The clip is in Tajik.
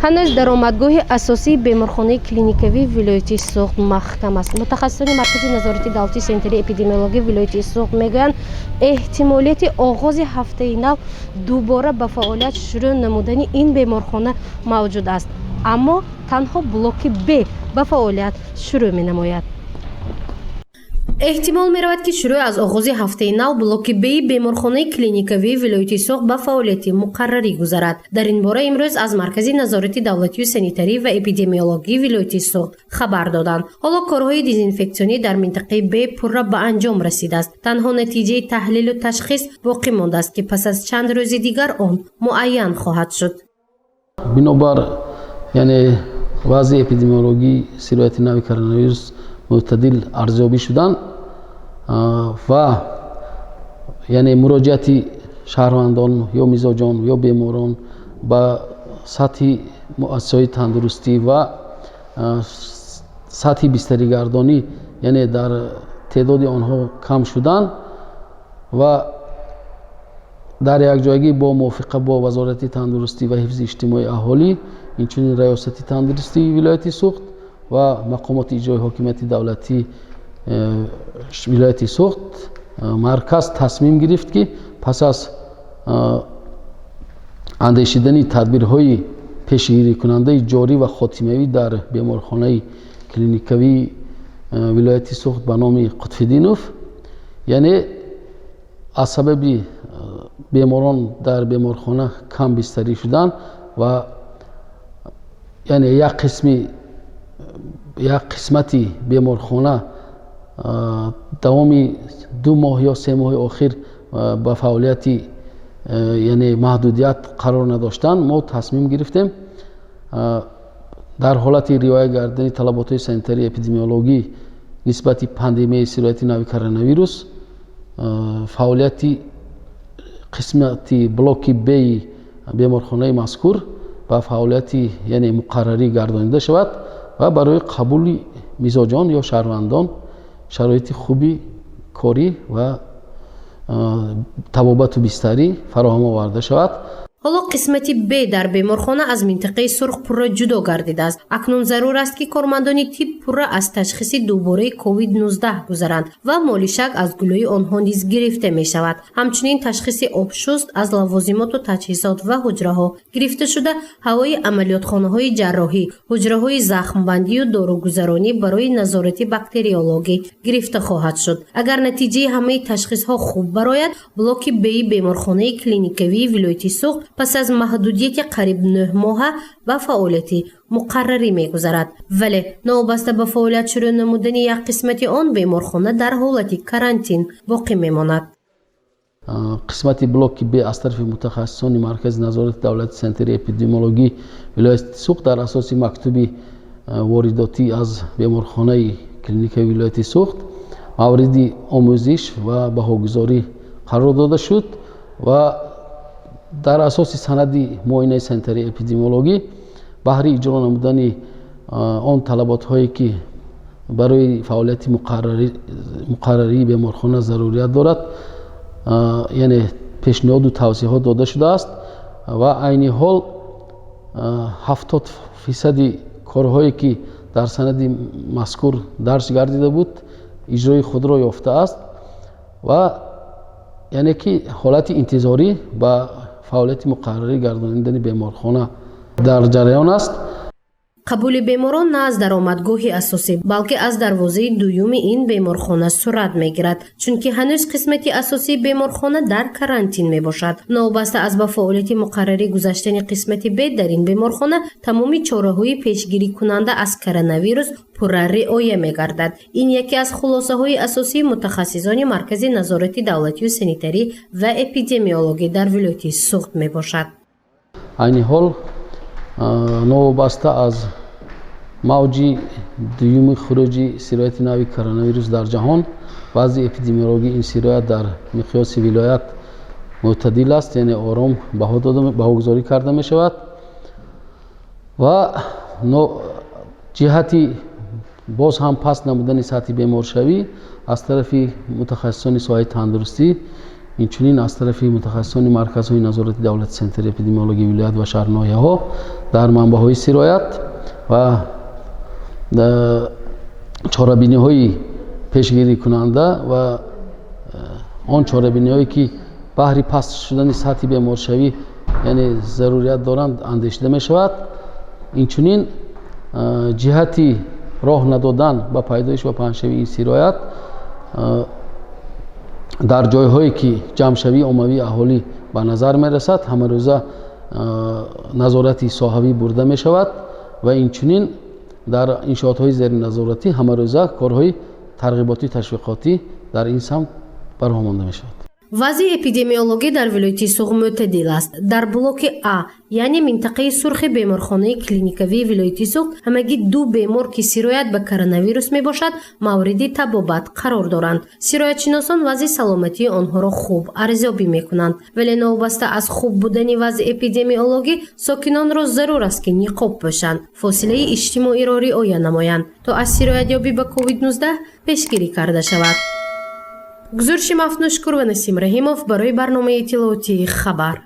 ҳанӯз даромадгоҳи асосии беморхонаи клиникавии вилояти Суғд маҳкам аст. Мутахассисони маркази назорати давлатии сентари эпидемиологии вилояти Суғд мегӯянд, эҳтимолияти оғози ҳафтаи нав дубора ба фаъолият шурӯъ намудани ин беморхона мавҷуд аст, аммо танҳо блоки Б ба фаъолият шурӯъ менамояд. эҳтимол меравад ки шурӯъ аз оғози ҳафтаи нав блоки Б-и беморхонаи клиникавии вилояти Суғд ба фаъолияти муқаррарӣ гузарад. Дар ин бора имрӯз аз маркази назорати давлатию санитарӣ ва эпидемиологии вилояти Суғд хабар доданд. ҳоло корҳои дезинфексионӣ дар минтақаи Б пурра ба анҷом расидааст. танҳо натиҷаи таҳлилу ташхис боқӣ мондааст ки пас аз чанд рӯзи дигар он муайян хоҳад шуд. бинобар вазъи эпидемиологии сирояти нави коронавирус мӯътадил арзёбӣ шудан ва муроҷиати шаҳрвандон ё мизоҷон ё беморон ба сатҳи муассисаҳои тандурустӣ ва сатҳи бистаригардонӣ дар теъдоди онҳо кам шудан ва дар якҷоягӣ бо мувофиқа бо вазорати тандурустӣ ва ҳифзи иҷтимоии аҳолӣ инчунин раёсати тандурустии вилояти Суғд ва мақомоти иҷрои ҳокимияти давлатии вилояти Суғд марказ тасмим гирифт ки пас аз андешидани тадбирҳои пешгирикунандаи ҷорӣ ва хотимавӣ дар беморхонаи клиникавии вилояти Суғд ба номи Қутбиддинов, аз сабаби беморон дар беморхона кам бистарӣ шудан ва як қисмати беморхона давоми 2 моҳ ё 3 моҳи охир ба фаъолияти маҳдудият қарор надоштанд, мо тасмим гирифтем дар ҳолати риоя кардани талаботҳои санитарии эпидемиологӣ нисбати пандемияи сирояти нави коронавирус фаъолияти қисмати блоки Б-и беморхонаи мазкур ба фаъолияти муқаррарӣ гардонида шавад ва барои қабули мизоҷон ё шаҳрвандон шароити хуби корӣ ва табобату бистарӣ фароҳам оварда шавад. ҳоло қисмати Б дар беморхона аз минтақаи сурх пурра ҷудо гардидааст. акнун зарур аст ки кормандони тиб пурра аз ташхиси дубораи COVID-19 гузаранд ва молишак аз гулӯи онҳо низ гирифта мешавад. ҳамчунин ташхиси обшуст аз лавозимоту таҷҳизот ва ҳуҷраҳо гирифта шуда ҳавои амалиётхонаҳои ҷарроҳӣ, ҳуҷраҳои захмбандию дорugузаронӣ барои назорати бактериологӣ гирифта хоҳад шуд. агар натиҷаи ҳамаи ташхисҳо хуб барояд, блоки Б-и беморхонаи клиникавии вилояти Суғд пас аз маҳдудияти қариб 9 моҳа ба фаъолияти муқаррарӣ мегузарад. вале новобаста ба фаъолият шурӯъ намудани як қисмати он беморхона дар ҳолати карантин боқӣ мемонад. қисмати блоки Б аз тарафи мутахассисони маркази назорати давлати санитарии эпидемиологии вилояти Суғд дар асоси мактуби воридотӣ аз беморхонаи клиникаи вилояти Суғд мавриди омӯзиш ва баҳогузорӣ қарор дода шуд ва дар асоси санади муоинаи санитарии эпидемиологӣ баҳри иҷро намудани он талаботҳое ки барои фаъолияти муқаррарии беморхона зарурият дорад пешниҳоду тавсеҳот дода шудааст ва айни ҳол 70% корҳое ки дар санади мазкур дарҷ гардида буд иҷрои худро ёфтааст ва ки ҳолати интизорӣ ба фаъолияти муқаррарӣ гардонидани беморхона дар ҷараён аст. қабули беморон на аз даромадгоҳи асосӣ, балки аз дарвозаи дуюми ин беморхона сурат мегирад, чунки ҳанӯз қисмати асосии беморхона дар карантин мебошад. новобаста аз ба фаъолияти муқаррарӣ гузаштани қисмати Б дар ин беморхона тамоми чораҳои пешгирикунанда аз коронавирус пурра риоя мегардад. ин яке аз хулосаҳои асосии мутахассисони маркази назорати давлатию санитарӣ ва эпидемиологӣ дар вилояти Суғд мебошад. айни ҳол новобаста аз мавҷи дуюми хуруҷи сирояти нави коронавирус дар ҷаҳон, вазъи эпидемиологии ин сироят дар миқёси вилоят мӯътадил аст, ором баҳогузорӣ карда мешавад ва ҷиҳати боз ҳам паст намудани сатҳи беморшавӣ аз тарафи мутахассисони соҳаи тандурустӣ инчунин аз тарафи мутахассисони марказҳои назорати давлати центри эпидемиологии вилоят ва шаҳрноҳияҳо дар манбаъҳои сироят ва чорабиниҳои пешгирикунанда ва он чорабиниҳое ки баҳри паст шудани сатҳи беморшавӣ яъне зарурият доранд андешида мешавад. Инчунин ҷиҳати роҳ надодан ба пайдоиш ва паҳншавии ин сироят дар ҷойҳое ки ҷамъшавии оммавии аҳолӣ ба назар мерасад ҳамарӯза назорати соҳавӣ бурда мешавад ва инчунин дар иншоотҳои зериназоратӣ ҳамарӯза корҳои тарғиботӣ ташвиқотӣ дар ин самт барҳо монда мешавад. вазъи эпидемиологӣ дар вилояти Суғд мӯътадил аст. Дар блоки А, яъне минтақаи сурхи беморхонаи клиникавии вилояти Суғд ҳамагӣ 2 бемор ки сироят ба коронавирус мебошад мавриди табобат қарор доранд. Сироятшиносон вазъи саломатии онҳоро хуб арзёбӣ мекунанд, вале новобаста аз хуб будани вазъи эпидемиологӣ сокинонро зарур аст ки ниқоб пӯшанд, фосилаи иҷтимоиро риоя намоянд, то аз сироятёбӣ ба COVID-19 пешгирӣ карда шавад. гузориши Мафнушкур ва Насим Раҳимов барои барномаи иттилоотии Хабар.